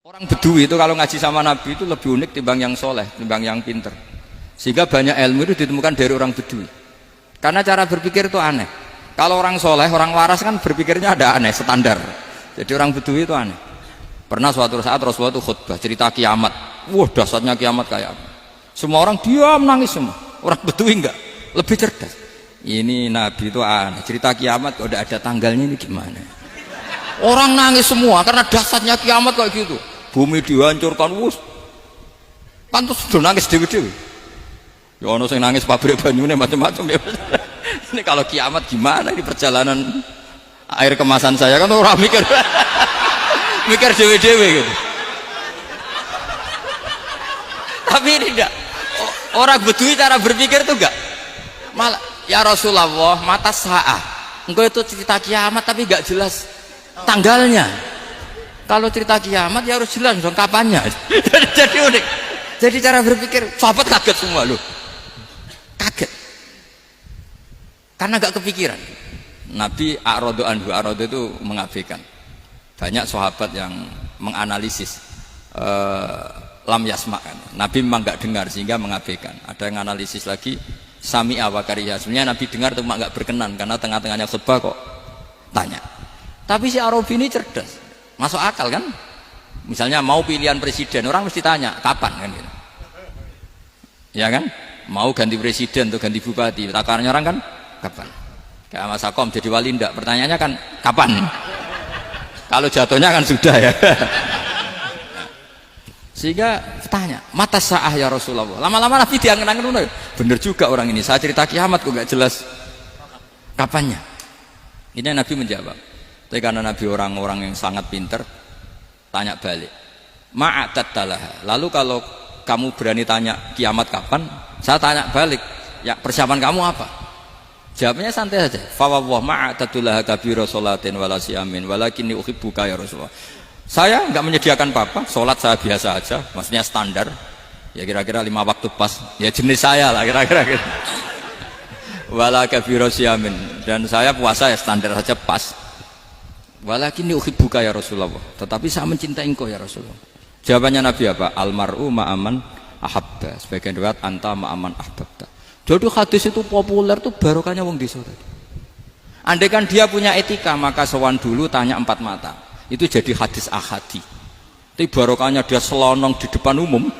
Orang Bedui itu kalau ngaji sama Nabi itu lebih unik timbang yang soleh, timbang yang pinter. Sehingga banyak ilmu itu ditemukan dari orang Bedui. Karena cara berpikir itu aneh. Kalau orang soleh, orang waras kan berpikirnya ada aneh, standar. Jadi orang Bedui itu aneh. Pernah suatu saat Rasulullah itu khutbah cerita kiamat. Wah, dahsyatnya kiamat kayak apa? Semua orang diam nangis semua. Orang Bedui enggak, lebih cerdas. Ini Nabi itu aneh. Cerita kiamat kok udah ada tanggalnya ini gimana? Orang nangis semua karena dahsyatnya kiamat kayak gitu. Bumi dihancurkan, wus. Kan terus sudah nangis dewi-dewi. Ya ono sing nangis pabrik banyune macam-macam ya. Ini kalau kiamat gimana ini perjalanan air kemasan saya kan orang mikir mikir dewi-dewi gitu. Tapi ini enggak. Orang Bedui cara berpikir tuh enggak. Malah ya Rasulullah, mata sa'ah. Engkau itu cerita kiamat tapi enggak jelas tanggalnya. Kalau cerita kiamat ya harus jelas dong kapannya. Jadi unik. Jadi cara berpikir sahabat kaget semua loh. Kaget. Karena gak kepikiran. Nabi a'radu anhu, a'radu itu mengabaikan. Banyak sahabat yang menganalisis lam yasma kan. Nabi memang gak dengar sehingga mengabaikan. Ada yang analisis lagi sami'a wa kariha. Sebenarnya Nabi dengar cuma gak berkenan karena tengah-tengahnya khutbah kok tanya. Tapi si Arabi ini cerdas. Masuk akal kan? Misalnya mau pilihan presiden, orang mesti tanya kapan kan gitu. Ya kan? Mau ganti presiden atau ganti bupati, takarannya orang kan kapan? Kayak Mas Akom jadi wali ndak? Pertanyaannya kan kapan? Kalau jatuhnya kan sudah ya. Sehingga tanya, mata sa'ah ya Rasulullah. Lama-lama Nabi diangen-angen, bener juga orang ini. Saya cerita kiamat kok gak jelas kapannya. Ini Nabi menjawab. Tapi karena Nabi orang-orang yang sangat pinter, tanya balik. Ma'atattalah. Lalu kalau kamu berani tanya kiamat kapan, saya tanya balik. Ya persiapan kamu apa? Jawabnya santai saja. Fawwah ma'atattalah kabira sholatin wala siyamin walakinni uhibbuka ya Rasulullah. Saya enggak menyediakan apa-apa, sholat saya biasa aja, maksudnya standar. Ya kira-kira 5 waktu pas. Ya jenis saya lah kira-kira gitu. Wala kabira siyamin, dan saya puasa ya standar saja pas. Walakinni uhibbuka ya Rasulullah. Tetapi saya mencintai engkau ya Rasulullah. Jawabannya Nabi apa? Almar'u ma'aman ahabba. Sebagian riwayat anta ma'aman ahbabta. Jadi hadis itu populer tuh barokahnya wong desa tadi. Andai kan dia punya etika maka sowan dulu tanya 4 mata. Itu jadi hadis ahadi. Tapi barokahnya dia selonong di depan umum.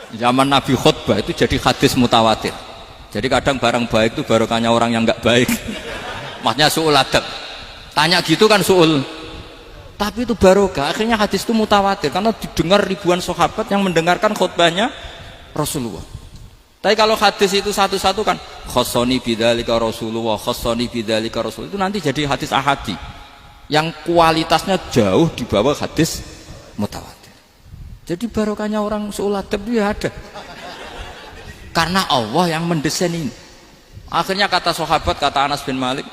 Zaman Nabi khutbah itu jadi hadis mutawatir. Jadi kadang barang baik itu barokahnya orang yang enggak baik. Maksudnya su'ul adab. Tanya gitu kan su'ul, tapi itu barokah. Akhirnya hadis itu mutawatir karena didengar ribuan sahabat yang mendengarkan khutbahnya Rasulullah. Tapi kalau hadis itu satu-satu kan khossoni bidzalika Rasulullah, khossoni bidzalika Rasul, itu nanti jadi hadis ahadi yang kualitasnya jauh di bawah hadis mutawatir. Jadi barokahnya orang su'ul adab itu ya ada karena Allah yang mendesain ini. Akhirnya kata sahabat, kata Anas bin Malik,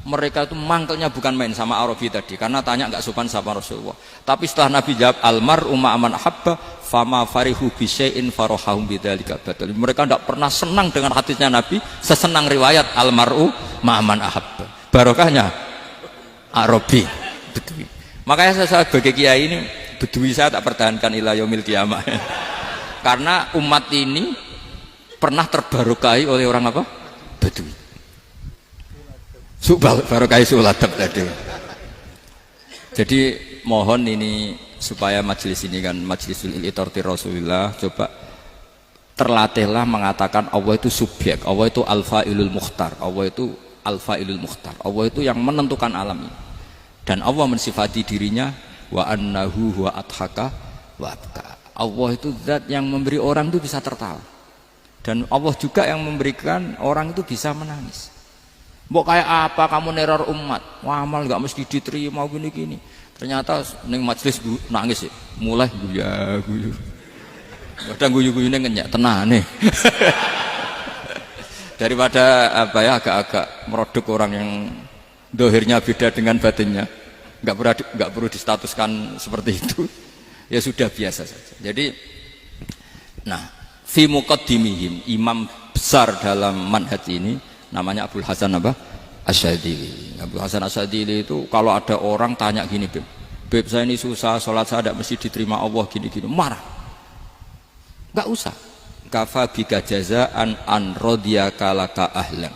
mereka itu mangkelnya bukan main sama Arabi tadi karena tanya nggak sopan sama Rasulullah. Tapi setelah Nabi jawab almar'u ma'aman ahabba fama farihu bisyai'in farahahum bidzalika batal. Mereka tidak pernah senang dengan hadisnya Nabi sesenang riwayat almar'u ma'aman ahabba. Barokahnya Arabi Bedui. Makanya saya sebagai kiai ini Bedui saya tak pertahankan ila yaumil qiyamah. Karena umat ini pernah terbarokai oleh orang apa? Bedui. Barokai suladab tadi. Jadi mohon ini supaya majelis ini kan majlisul iltorti Rasulullah, coba terlatihlah mengatakan Allah itu subjek, Allah itu al-fa'ilul mukhtar, Allah itu al-fa'ilul mukhtar, Allah itu yang menentukan alam ini. Dan Allah mensifati dirinya wa annahu huwa adhaka wa abka. Allah itu zat yang memberi orang itu bisa tertawa. Dan Allah juga yang memberikan orang itu bisa menangis. Mbok kayak apa kamu neror umat, wah amal nggak mesti diterima gini-gini. Ternyata neng majelis nangis ya, mulai guyu. Kadang guyu-guyune ngenyak tenang nih. Daripada apa ya agak-agak merodok orang yang dohirnya beda dengan batinnya, nggak perlu distatuskan seperti itu. Ya sudah biasa saja. Jadi, nah, fi muqaddimihim, imam besar dalam manhaj ini namanya Abul Hasan apa? Asyadzili. Abul Hasan Asyadzili itu kalau ada orang tanya gini, Bim, Beb saya ini susah, sholat saya tidak mesti diterima Allah gini-gini, marah. Nggak usah. Kafa bika jazaan an radiyaka laka ahlan.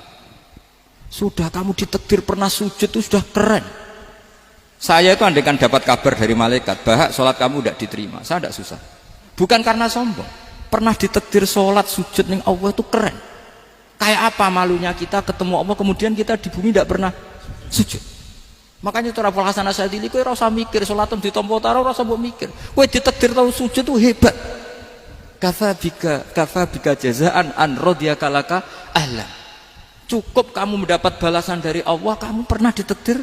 Sudah kamu ditakdir pernah sujud itu sudah keren. Saya itu andaikan dapat kabar dari malaikat bahwa sholat kamu tidak diterima, saya tidak susah. Bukan karena sombong. Pernah ditakdir sholat sujud ning Allah itu keren. Kayak apa malunya kita ketemu Allah kemudian kita di bumi tidak pernah sujud. Makanya itu Abul Hasan Asyadzili kowe ora usah mikir salatem ditampa ora usah mbok mikir. Kowe ditakdir tau sujud itu hebat. Kafa bika jazaan an radiyaka laka ahlan. Cukup kamu mendapat balasan dari Allah, kamu pernah ditakdir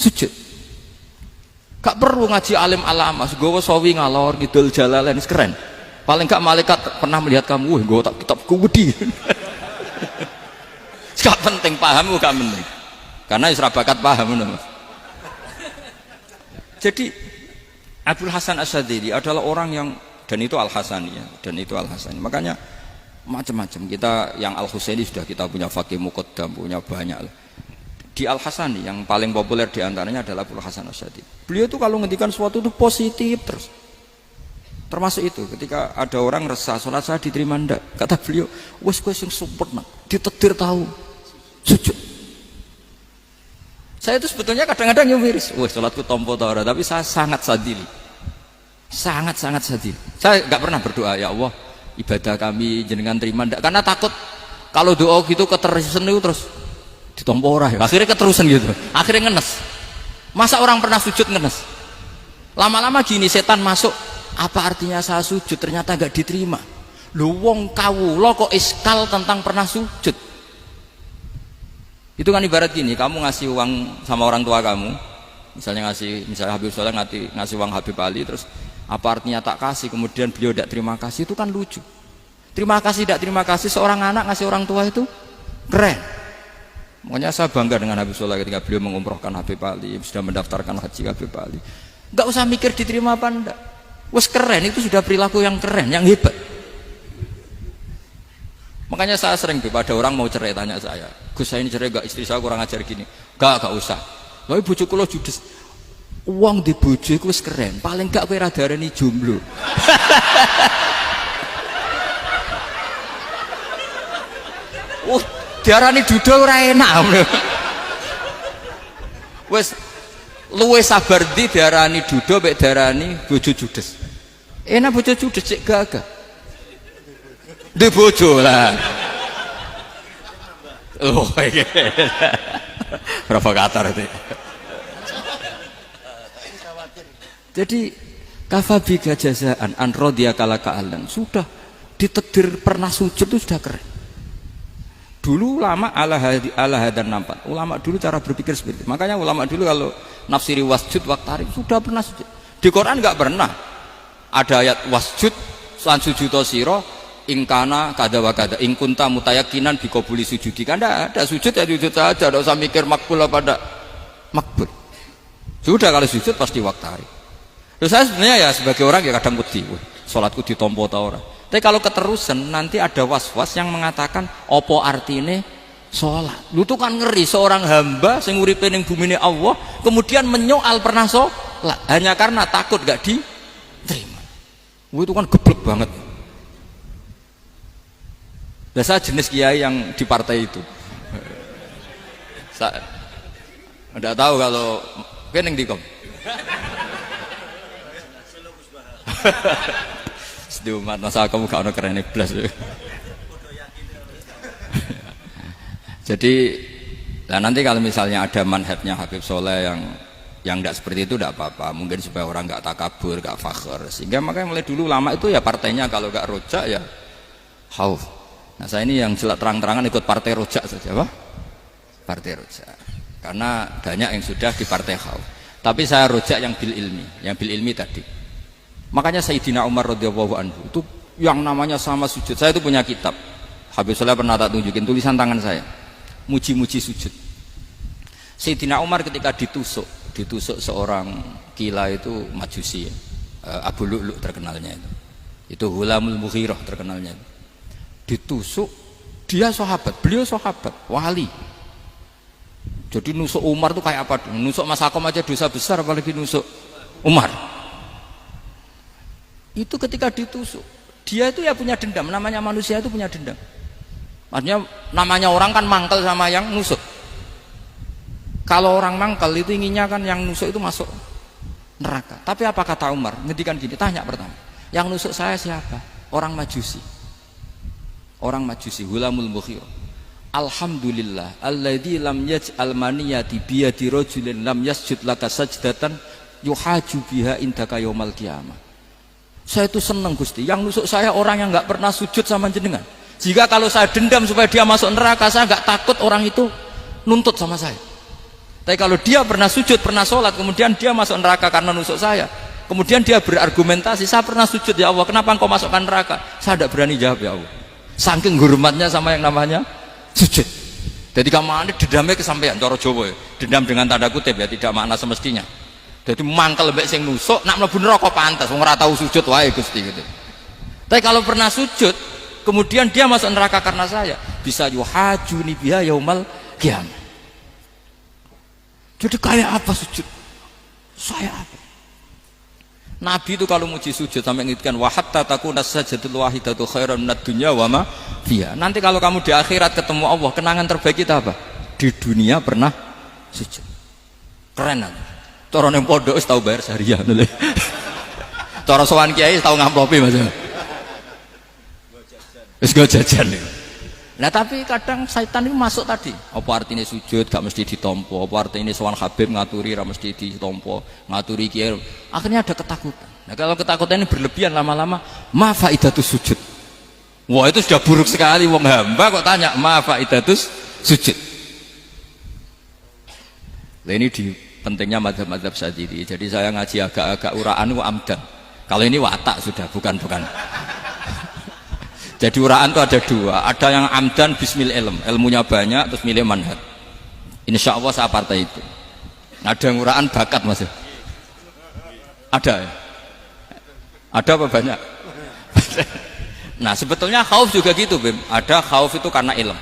sujud. Gak perlu ngaji alim alama, nggawa sawi ngalor ngidul jalalain keren. Paling gak malaikat pernah melihat kamu, wah nggawa kitab gede. Gak penting paham gak penting. Karena isra bakat paham Mas. Jadi Abul Hasan Asyadzili adalah orang yang, dan itu Al-Hasani ya, dan itu Al-Hasani. Makanya macam-macam kita yang Al-Husaini sudah kita punya Faqih Muqaddam, punya banyak lah. Di Al-Hasani yang paling populer diantaranya adalah Abul Hasan Asyadzili. Beliau itu kalau ngendikan sesuatu itu positif terus. Termasuk itu ketika ada orang resah sholat saya diterima ndak, kata beliau wes yang sempurna ditakdir tahu sujud. Saya itu sebetulnya kadang-kadang yang miris, wah sholatku tompo tau, tapi saya sangat sadili, sangat sadili. Saya nggak pernah berdoa ya Allah ibadah kami jenengan terima ndak, karena takut kalau doa gitu keterusan itu terus ditompo ora, akhirnya keterusan gitu, akhirnya ngenes. Masa orang pernah sujud ngenes? Lama-lama gini setan masuk, apa artinya saya sujud ternyata nggak diterima? Lu wong kawula kok iskal tentang pernah sujud. Itu kan ibarat gini, kamu ngasih uang sama orang tua kamu, misalnya Habib Soleh ngasih uang Habib Ali, terus apa artinya tak kasih, kemudian beliau tidak terima kasih, itu kan lucu. Terima kasih tidak terima kasih, seorang anak ngasih orang tua itu keren. Makanya saya bangga dengan Habib Soleh ketika beliau mengumrohkan Habib Ali, sudah mendaftarkan haji Habib Ali. Nggak usah mikir diterima apa enggak, wes keren, itu sudah perilaku yang keren, yang hebat. Makanya saya sering ada orang mau cerai tanya saya, Gus saya ini cerai gak, istri saya kurang ajar gini. Gak usah. Tapi bojoku lo judes. Uang di bojoku wis keren, paling gak kowe ra darani jomblo. Oh, diarani duda ora enak. Wis luwe sabar ndi diarani duda mek diarani bojo judes. Enak bojo judes cek gagah. Di bojo lah. Oh, provokator itu. Jadi kafabika jazaan an radiyaka laka ahlan, sudah ditakdir pernah sujud itu sudah keren. Dulu ulama ala hadan nampak. Ulama dulu cara berpikir seperti itu. Makanya ulama dulu kalau nafsiri wasjud waqtarib sudah pernah sujud. Di Quran enggak pernah ada ayat wasjud lan sujudo sira ingkana kada wa kada ingkunta mutayakinan bikobuli sujudi, kan ada sujud ya sujud saja, tidak usah mikir makbul apa tidak makbul. Sudah kalau sujud pasti waktari. Terus saya sebenarnya ya sebagai orang ya kadang wedi, sholatku ditompo ta ora. Tapi kalau keterusan nanti ada was-was yang mengatakan opo artine sholat. Lu tuh kan ngeri seorang hamba sing uripe ning bumine Allah kemudian menyoal pernah sholat hanya karena takut gak diterima. Itu kan geblek banget. Nah, saya jenis kiai yang di partai itu. Saya tidak tahu kalau keneng dikom. Sedih umat masa kamu gak ada keren iblis. Jadi, nah nanti kalau misalnya ada manhajnya Habib Soleh yang tidak seperti itu tidak apa-apa. Mungkin supaya orang nggak takabur, nggak fakhr. Sehingga makanya mulai dulu lama itu ya partainya kalau nggak rojak ya khauf. Nah saya ini yang jelas terang-terangan ikut partai rojak saja, Pak. Partai rojak. Karena banyak yang sudah di partai khauf. Tapi saya rojak yang bil ilmi tadi. Makanya Sayyidina Umar radhiyallahu anhu itu yang namanya sama sujud. Saya itu punya kitab. Habib Soleh pernah tak tunjukin tulisan tangan saya. Muji-muji sujud. Sayyidina Umar ketika ditusuk seorang kila itu Majusi, Abu Lu'lu' terkenalnya itu. Itu Hulamul Mughirah terkenalnya itu. Ditusuk, dia sahabat, beliau sahabat, wali. Jadi nusuk Umar tuh kayak apa? Nusuk Mas Hakom aja dosa besar, apalagi nusuk Umar. Itu ketika ditusuk, dia itu ya punya dendam. Namanya manusia itu punya dendam. Artinya namanya orang kan mangkel sama yang nusuk. Kalau orang mangkel itu inginnya kan yang nusuk itu masuk neraka. Tapi apa kata Umar? Ngendikan gini, tanya pertama, yang nusuk saya siapa? Orang Majusi. Orang Majusi, Hulamul Mughir. Alhamdulillah alladzi lam yaj'al maniyati biyadi rajulin lam yasjud laka sajdatan yuhaju biha indaka yaumal qiyamah. Saya itu senang Gusti, yang nusuk saya orang yang enggak pernah sujud sama jenengan. Jika kalau saya dendam supaya dia masuk neraka, saya enggak takut orang itu nuntut sama saya. Tapi kalau dia pernah sujud, pernah sholat, kemudian dia masuk neraka karena nusuk saya, kemudian dia berargumentasi, saya pernah sujud ya Allah, kenapa engkau masukkan neraka? Saya tidak berani jawab ya Allah, saking hormatnya sama yang namanya sujud. Jadi kamane dendamnya kesampaian cara Jawa ya. Dendam dengan tanda kutip ya, tidak makna semestinya. Jadi mangkel mbek sing nusuk nak mlebu neraka pantas wong ora tau sujud wae Gusti gitu. Tapi kalau pernah sujud kemudian dia masuk neraka karena saya, bisa yuhajuni biha yaumal qiyamah. Jadi kayak apa sujud? Saya apa? Nabi itu kalau muji sujud sampai ngingetkan wa hatta takuna sajdatul wahidatu khairan minad dunya wa ma fiha. Nanti kalau kamu di akhirat ketemu Allah, kenangan terbaik kita apa? Di dunia pernah sujud. Keren kan? Cara ning pondok wis tau bayar syariah lho. Cara sowan kiai tau ngamplopi Mas. Wis go jajan. Nah tapi kadang setan itu masuk tadi. Apa artinya sujud gak mesti ditompo? Apa artinya sowan Habib ngaturi ra mesti ditompo? Ngaturi kiai. Akhirnya ada ketakutan. Nah kalau ketakutan ini berlebihan lama-lama, ma faidatus sujud. Wah itu sudah buruk sekali. Wong hamba kok tanya ma faidatus sujud. Nah ini di pentingnya mazhab-mazhab Syadzili. Jadi saya ngaji agak-agak uraan wa amdan. Kalau ini watak sudah bukan. Jadi uraan itu ada dua, ada yang amdan bismil ilm, ilmunya banyak terus milih manhaj. Insya Allah saya partai itu. Ada yang uraan bakat Mas. Ada ya? Ada apa banyak? Nah sebetulnya khauf juga gitu Bim. Ada khauf itu karena ilm.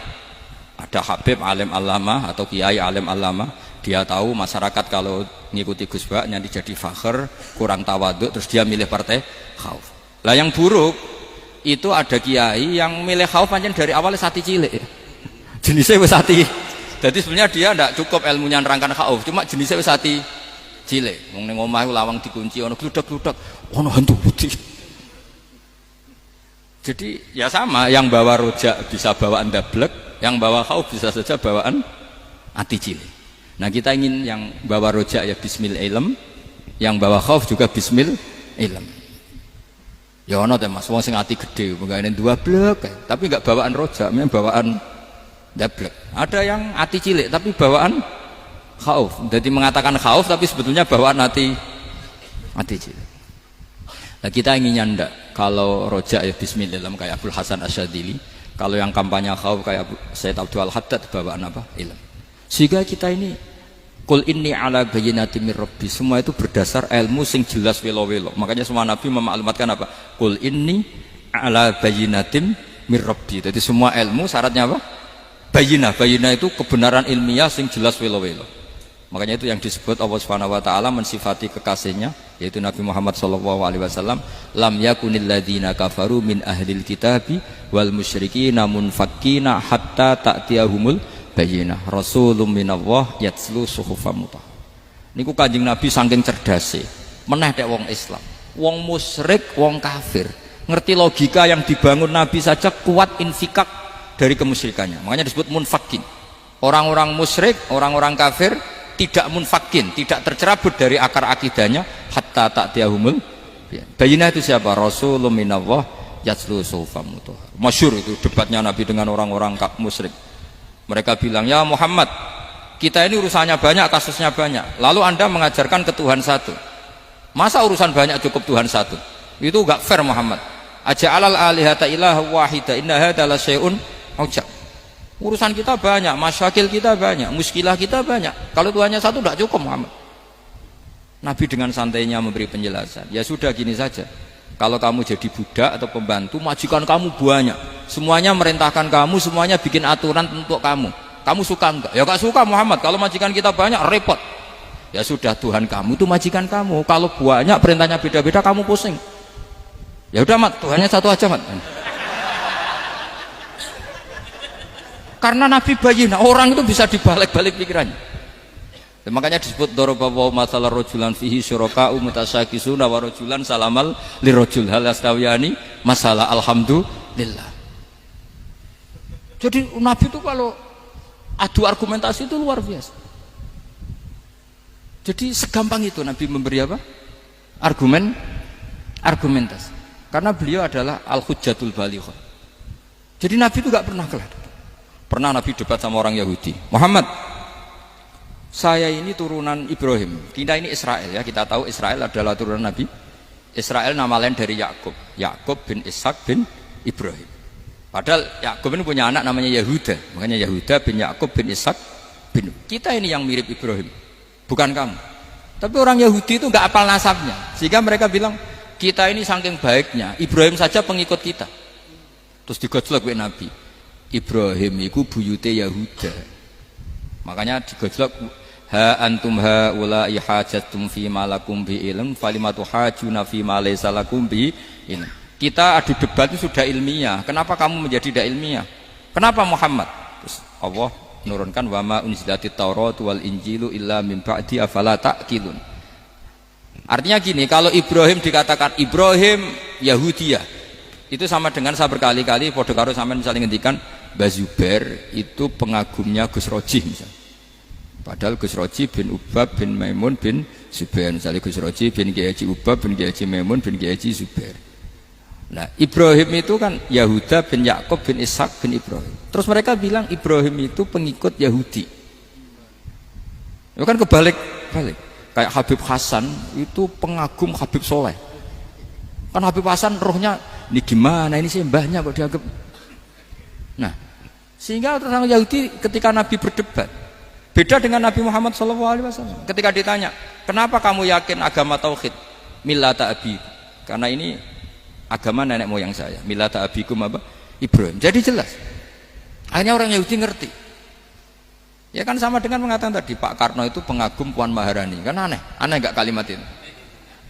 Ada Habib alim alama atau kiai alim alama, dia tahu masyarakat kalau ngikuti Gus Bak nanti jadi fakhr, kurang tawaduk, terus dia milih partai khauf. Lah yang buruk itu ada kiai yang milih khauf pancen dari awalnya sati cilik ya. Jenisnya wis sati. Jadi sebenarnya dia tidak cukup ilmunya nerangkan khauf, cuma jenisnya wis sati cilik. Wong ning omah lawang dikunci ono gludak-gludak, ono hantu putih. Jadi ya sama, yang bawa rojak bisa bawaan dablek, yang bawa khauf bisa saja bawaan ati cilik. Nah kita ingin yang bawa rojak ya bismil ilm, yang bawa khauf juga bismil ilm. Ya ono teh Mas, wong sing ati gede, pegawene dua blek, tapi enggak bawaan rojak, memang bawaan dablek. Ada yang ati cilik tapi bawaan khauf. Jadi mengatakan khauf tapi sebetulnya bawaan ati cilik. Nah, kita inginnya ndak kalau rojak ya bismillah kayak Abdul Hasan Asyadzili, kalau yang kampanye khauf kayak Sayyid Abdul Haddad bawaan apa? Ilm. Sehingga kita ini Qul inni ala bayyinatin mir rabbi, semua itu berdasar ilmu sing jelas welo-welo. Makanya semua nabi memaklumatkan apa? Qul inni ala bayyinatin mir rabbi. Jadi semua ilmu syaratnya apa? Bayyinah. Bayyinah itu kebenaran ilmiah sing jelas welo-welo. Makanya itu yang disebut Allah Subhanahu wa taala mensifati kekasihnya yaitu Nabi Muhammad sallallahu alaihi wasallam, lam yakunil ladzina kafaru min ahlil kitabi wal musyrikina munfakkina hatta ta'tiyahumul bayyinah rasulun minallah yatslu suhufan mutahharah. Niku Kanjeng Nabi saking cerdase meneh nek wong Islam, wong musyrik, wong kafir ngerti logika yang dibangun Nabi saja kuat infikak dari kemusyrikannya. Makanya disebut munfakin. Orang-orang musyrik, orang-orang kafir tidak munfakin, tidak tercerabut dari akar akidahnya hatta ta'tiyahumul bayyinah. Itu siapa? Rasulun minallah yatslu suhufan mutahharah. Masyhur itu debatnya Nabi dengan orang-orang musyrik. Mereka bilang, ya Muhammad, kita ini urusannya banyak, kasusnya banyak, lalu anda mengajarkan ke Tuhan satu. Masa urusan banyak cukup Tuhan satu? Itu gak fair Muhammad. Aja'alal alihata ilaha wahida inna hadha la syai'un ujab. Urusan kita banyak, masyakil kita banyak, muskilah kita banyak, kalau Tuhannya satu gak cukup Muhammad. Nabi dengan santainya memberi penjelasan, ya sudah gini saja, kalau kamu jadi budak atau pembantu, majikan kamu banyak, semuanya merintahkan kamu, semuanya bikin aturan untuk kamu suka enggak? Ya gak suka Muhammad, kalau majikan kita banyak repot. Ya sudah, Tuhan kamu itu majikan kamu. Kalau banyak perintahnya beda-beda kamu pusing. Ya udah mat, Tuhannya satu aja mat. Karena Nabi bayina, orang itu bisa dibalik-balik pikirannya. Dan makanya disebut dorobawa masalah rojulan fihi syuroka'u mutasyakisuna wa rojulan salamal lirojul hal astawiyani masalah alhamdulillah. Jadi Nabi itu kalau adu argumentasi itu luar biasa. Jadi segampang itu Nabi memberi apa? Argumentasi. Karena beliau adalah al-hujjatul balighah. Jadi Nabi itu gak pernah kalah. Pernah Nabi debat sama orang Yahudi. Muhammad, saya ini turunan Ibrahim. Kita ini Israel ya. Kita tahu Israel adalah turunan Nabi. Israel nama lain dari Yakub. Yakub bin Ishak bin Ibrahim. Padahal Yakub ini punya anak namanya Yahuda. Makanya Yahuda bin Yakub bin Ishak bin. Kita ini yang mirip Ibrahim, bukan kamu. Tapi orang Yahudi itu nggak hafal nasabnya. Sehingga mereka bilang, kita ini saking baiknya, Ibrahim saja pengikut kita. Terus digojlok oleh Nabi. Ibrahim itu buyute Yahuda. Makanya digojlok, ha antum haula ihajatum fi malakum bi ilm falimatu hajuna fi ma laysa lakum bi ilm. Kita adu debat itu sudah ilmiah. Kenapa kamu menjadi tidak ilmiah? Kenapa Muhammad? Terus Allah menurunkan wa ma unzilatit Taurat wal Injilu illa min ba'di afala ta'qilun. Artinya gini, kalau Ibrahim dikatakan Ibrahim Yahudiyah, itu sama dengan saya berkali-kali podo karo sampean misalnya ngendikan Mbah Zubair itu pengagumnya Gus Roji misalnya. Padahal Gus Roji bin Ubab bin Maimun bin Zubair. Misalnya Gus Roji bin Kiai Haji Ubab bin Kiai Haji Maimun bin Kiai Haji Zubair. Nah, Ibrahim itu kan Yahuda bin Yakub bin Ishak bin Ibrahim. Terus mereka bilang Ibrahim itu pengikut Yahudi. Itu kan kebalik-balik. Kayak Habib Hasan itu pengagum Habib Soleh. Kan Habib Hasan rohnya ini gimana, ini sih mbahnya kok dianggap. Nah, sehingga orang Yahudi ketika Nabi berdebat beda dengan Nabi Muhammad SAW. Ketika ditanya, kenapa kamu yakin agama tauhid? Millata abi. Karena ini agama nenek moyang saya. Millata abikum apa? Ibrahim. Jadi jelas. Akhirnya orang Yahudi ngerti. Ya kan sama dengan mengatakan tadi Pak Karno itu pengagum Puan Maharani. Kan aneh enggak kalimat itu?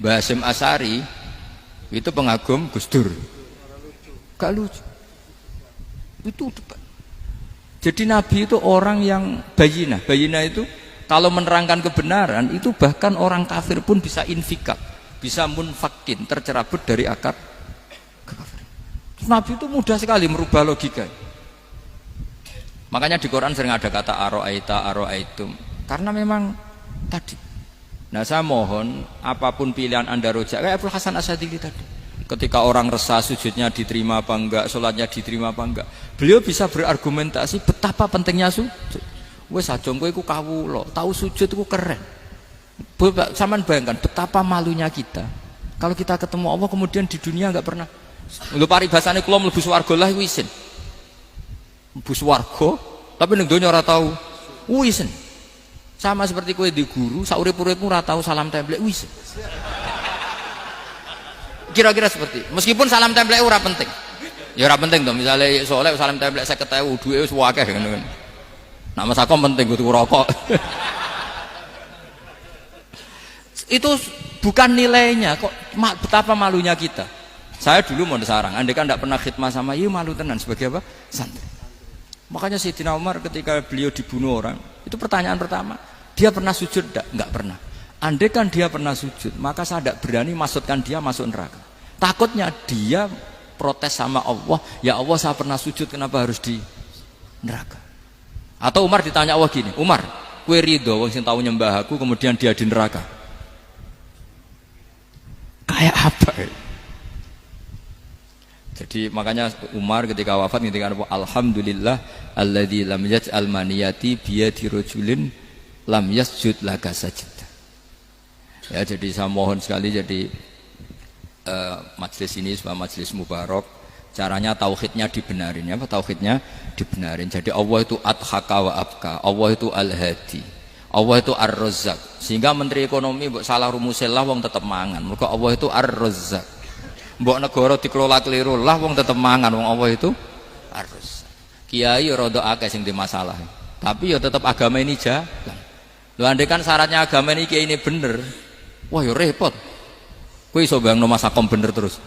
Mbah Hasyim Asy'ari itu pengagum Gus Dur. Gak lucu. Itu debat. Jadi Nabi itu orang yang bayinah. Bayinah itu kalau menerangkan kebenaran itu bahkan orang kafir pun bisa infikak, bisa munfakin, tercerabut dari akar kekafiran. Nabi itu mudah sekali merubah logika. Makanya di Quran sering ada kata aro'aitum, karena memang tadi. Nah saya mohon apapun pilihan anda rojak kayak Abdul Hasan Asy'adili tadi. Ketika orang resah sujudnya diterima apa enggak, sholatnya diterima apa enggak, beliau bisa berargumentasi betapa pentingnya sujud. Wes aja kowe iku kawula, tahu sujud iku keren. Saman bayangkan betapa malunya kita kalau kita ketemu Allah kemudian di dunia enggak pernah. Lho paribasane kula mlebu swarga lah iku isin. Mlebu swarga tapi ning donya ora tahu isin. Sama seperti kowe di guru, saurip-uripmu ora tahu salam templek isin. Kira-kira seperti meskipun salam templek ora penting ya ora penting toh, misalnya soleh salam templek 50.000 duwe wis akeh ngono kan nah masakom penting kudu rokok itu bukan nilainya kok betapa malunya kita. Saya dulu mau sarang andai kan tidak pernah khidmah sama iya malu tenan sebagai apa? Santri. Makanya Sayyidina Umar ketika beliau dibunuh orang itu pertanyaan pertama, dia pernah sujud enggak pernah. Andai kan dia pernah sujud, maka saya tidak berani masukkan dia masuk neraka. Takutnya dia protes sama Allah, ya Allah saya pernah sujud, kenapa harus di neraka? Atau Umar ditanya Allah gini, Umar, kue ridho wong sing tahu nyembah aku kemudian dia di neraka? Kayak apa? Jadi makanya Umar ketika wafat ketika alhamdulillah alladzi lam yaj'al maniyati biyadi rajulin lam yasjud laka sajid. Ya, jadi saya mohon sekali jadi majelis ini sebuah majelis mubarak, caranya tauhidnya dibenarin ya, tauhidnya dibenarin. Jadi Allah itu adhaka wa abka, Allah itu al-hadi, Allah itu ar-razzaq. Sehingga menteri ekonomi mbok salah rumusé lah wong tetep mangan. Mergo Allah itu ar-razzaq. Mbok negara dikelola keliru lah wong tetep mangan, wong Allah itu ar-razzaq. Kiai rada akeh sing di masalah. Tapi ya tetep agama ini jalan. Lho andai kan syaratnya agama ini bener, wah yo repot. Kowe iso bayangno masakom bener terus.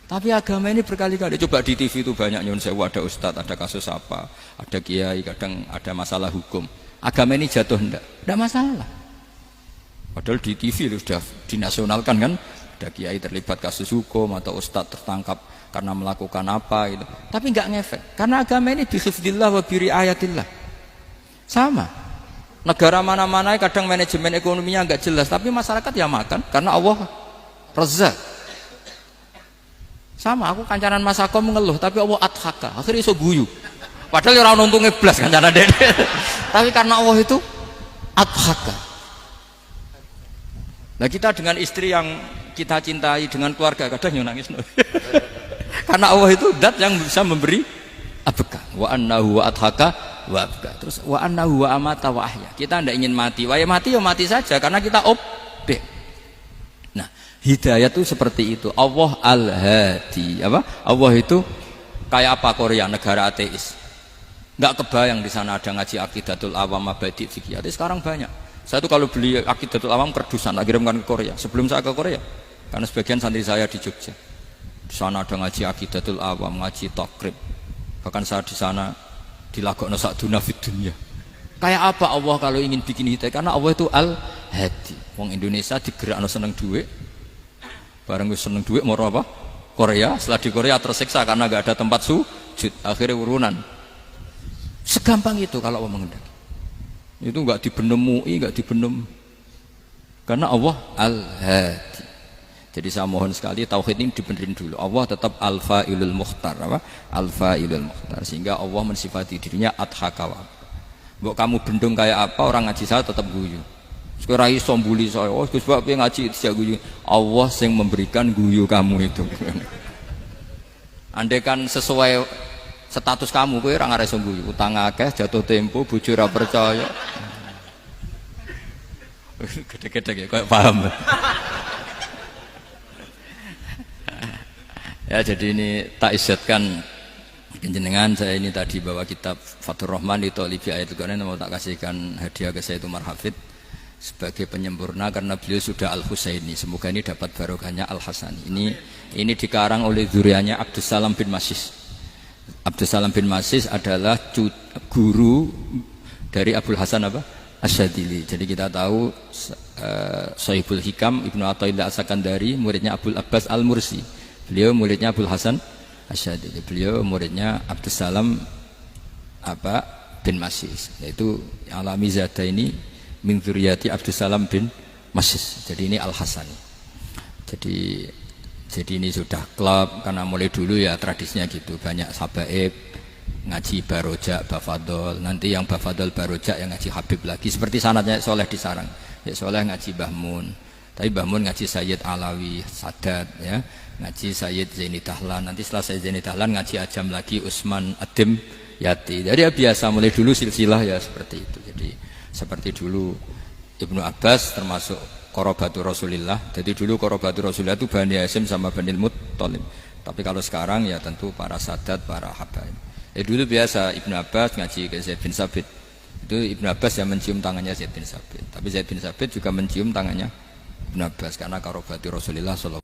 Tapi agama ini berkali-kali coba di TV itu banyak nyun sewu, ada ustadz, ada kasus apa, ada kiai, kadang ada masalah hukum. Agama ini jatuh ndak masalah. Padahal di TV sudah dinasionalkan kan, ada kiai terlibat kasus hukum atau ustadz tertangkap karena melakukan apa gitu. Tapi nggak ngefek, karena agama ini bihifdzillah wa biriayatillah. Sama. Negara mana-mana kadang manajemen ekonominya nggak jelas, tapi masyarakat ya makan karena Allah Razzaq. Sama, aku kancanan Mas Akom mengeluh, tapi Allah adhaka, akhirnya iso guyu. Padahal orang untungnya blas kancanan dede. Tapi karena Allah itu adhaka. Nah kita dengan istri yang kita cintai, dengan keluarga kadang nangis. Karena Allah itu zat yang bisa memberi abka. Wa annahu wa adhaka wa abka. Terus wa annahu wa amata wa ahya. Kita tidak ingin mati. Wah ya mati saja karena kita objek. Nah, hidayah itu seperti itu. Allah al-hadi. Apa? Allah itu kayak apa Korea, negara ateis. Enggak kebayang di sana ada ngaji Aqidatul Awam Mabadi Fikih. Sekarang banyak. Saya tuh kalau beli Aqidatul Awam kerdusan, tak kirimkan ke Korea. Sebelum saya ke Korea, karena sebagian santri saya di Jogja. Di sana ada ngaji Aqidatul Awam, ngaji Takrib. Bahkan saya di sana dilagokno sakduna fid dunya. Kayak apa Allah kalau ingin bikin hidayah? Karena Allah itu al-hadi. Wong Indonesia digerakno seneng duit. Bareng wis seneng duit mau apa? Korea. Setelah di Korea tersiksa karena enggak ada tempat sujud. Akhirnya urunan. Segampang itu kalau Allah mengendaki. Itu enggak dibenem MUI, enggak dibenem. Karena Allah al-hadi. Jadi saya mohon sekali tauhid ini dibenerin dulu. Allah tetap al-fa'ilul mukhtar, apa? Al-fa'ilul mukhtar, sehingga Allah mensifati dirinya adhaka wa. Mbok kamu bendung kayak apa, orang ngaji saya tetap guyu. Sekarang iso mbuli saya, oh Gus Bab ngaji dia guyu. Allah yang memberikan guyu kamu itu. Andai kan sesuai status kamu, kowe ora ngarep iso guyu. Utang akeh, jatuh tempo, bojo ora percaya. Gede-gede ya, kayak paham. Ya jadi ini tak isyatkan jenengan, saya ini tadi bawa kitab Fathur Rahman di Thalibi Ayatul Quran, mau tak kasihkan hadiah ke saya Umar Hafid sebagai penyempurna karena beliau sudah Al-Husaini. Semoga ini dapat barokahnya Al-Hasani. Ini dikarang oleh zurianya Abdus Salam bin Masis. Abdus Salam bin Masis adalah guru dari Abul Hasan apa? Asyadili. Jadi kita tahu Sahibul Hikam Ibnu Athaillah As-Sakandari muridnya Abul Abbas Al-Mursi. Beliau muridnya Abul Hasan Asyadili. Beliau muridnya Abdus Salam bin Masis. Yaitu alami zada ini min dzurriyyati Abdus Salam bin Masis. Jadi ini Al-Hasani. Jadi ini sudah klub karena mulai dulu ya tradisinya gitu. Banyak sabaib ngaji barojak, bafadol. Nanti yang bafadol barojak yang ngaji Habib lagi. Seperti sanadnya Soleh di Sarang. Ya Soleh ngaji Mbah Mun. Tapi Mbah Mun ngaji Sayyid Alawi Sadat ya. Ngaji Sayyid Zaini Dahlan, nanti setelah Sayyid Zaini Dahlan ngaji Ajam lagi Usman Adim Yati. Jadi ya biasa mulai dulu silsilah ya seperti itu. Jadi seperti dulu Ibnu Abbas termasuk Qorobatul Rasulillah. Jadi dulu Qorobatul Rasulillah itu Bani Hasyim sama Bani Muttalib. Tapi kalau sekarang ya tentu para Sadat, para Habaib. Dulu biasa Ibnu Abbas ngaji ke Zaid bin Sabit. Itu Ibnu Abbas yang mencium tangannya Zaid bin Sabit. Tapi Zaid bin Sabit juga mencium tangannya Ibnu Abbas karena Qorobatul Rasulillah sallallahu